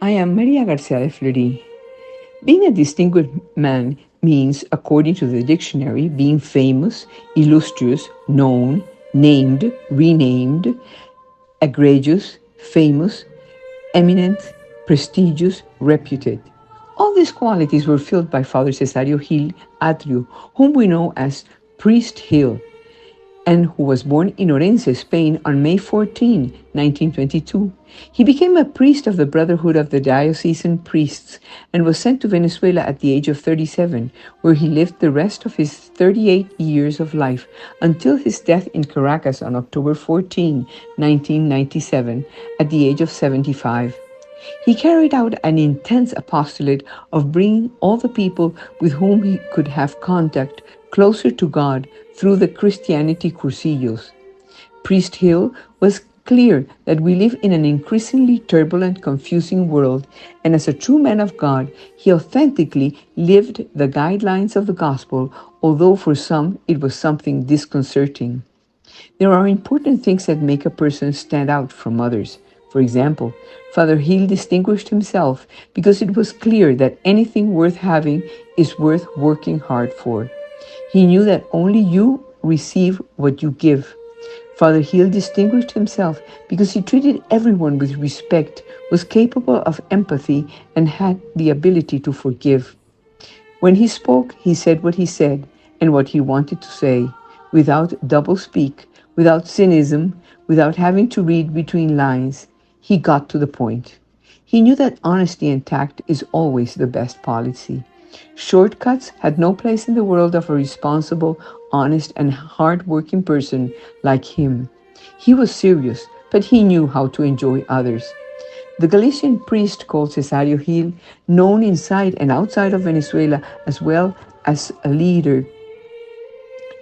I am Maria Garcia de Fleury. Being a distinguished man means, according to the dictionary, being famous, illustrious, known, named, renamed, egregious, famous, eminent, prestigious, reputed. All these qualities were filled by Father Cesareo Gil Atrio, whom we know as Priest Gil, and who was born in Orense, Spain on May 14, 1922. He became a priest of the Brotherhood of the Diocesan Priests and was sent to Venezuela at the age of 37, where he lived the rest of his 38 years of life until his death in Caracas on October 14, 1997, at the age of 75. He carried out an intense apostolate of bringing all the people with whom he could have contact closer to God through the Christianity cursillos. Priest Hill was clear that we live in an increasingly turbulent, confusing world, and as a true man of God, he authentically lived the guidelines of the gospel, although for some it was something disconcerting. There are important things that make a person stand out from others. For example, Father Hill distinguished himself because it was clear that anything worth having is worth working hard for. He knew that only you receive what you give. Father Hill distinguished himself because he treated everyone with respect, was capable of empathy, and had the ability to forgive. When he spoke, he said what he said and what he wanted to say, without doublespeak, without cynicism, without having to read between lines. He got to the point. He knew that honesty and tact is always the best policy. Shortcuts had no place in the world of a responsible, honest, and hard-working person like him. He was serious, but he knew how to enjoy others. The Galician priest called Cesareo Gil, known inside and outside of Venezuela as well as a leader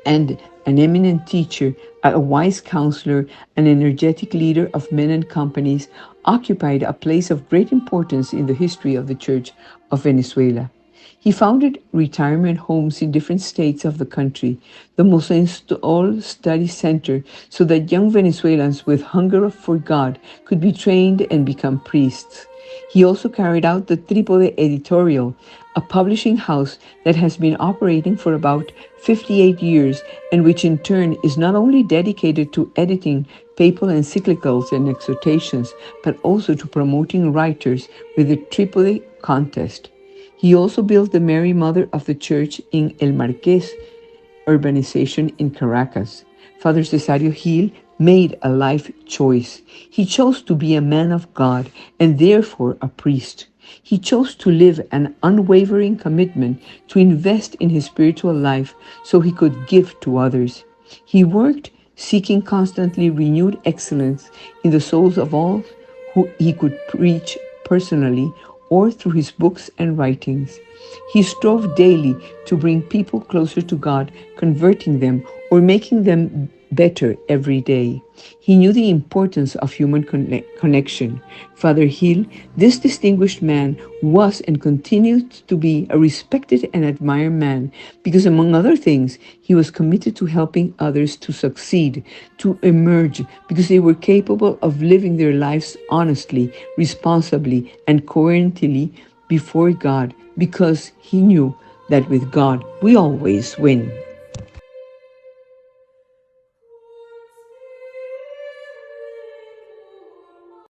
and an eminent teacher, a wise counselor, an energetic leader of men and companies, occupied a place of great importance in the history of the Church of Venezuela. He founded retirement homes in different states of the country, the Mosentol Study Center, so that young Venezuelans with hunger for God could be trained and become priests. He also carried out the Trípode Editorial, a publishing house that has been operating for about 58 years and which in turn is not only dedicated to editing papal encyclicals and exhortations, but also to promoting writers with the Trípode contest. He also built the Mary Mother of the Church in El Marqués urbanization in Caracas. Father Cesareo Gil made a life choice. He chose to be a man of God and therefore a priest. He chose to live an unwavering commitment to invest in his spiritual life so he could give to others. He worked seeking constantly renewed excellence in the souls of all who he could reach personally or through his books and writings. He strove daily to bring people closer to God, converting them or making them better every day. He knew the importance of human connection. Father Hill, this distinguished man, was and continued to be a respected and admired man because, among other things, he was committed to helping others to succeed, to emerge, because they were capable of living their lives honestly, responsibly, and coherently before God, because he knew that with God we always win.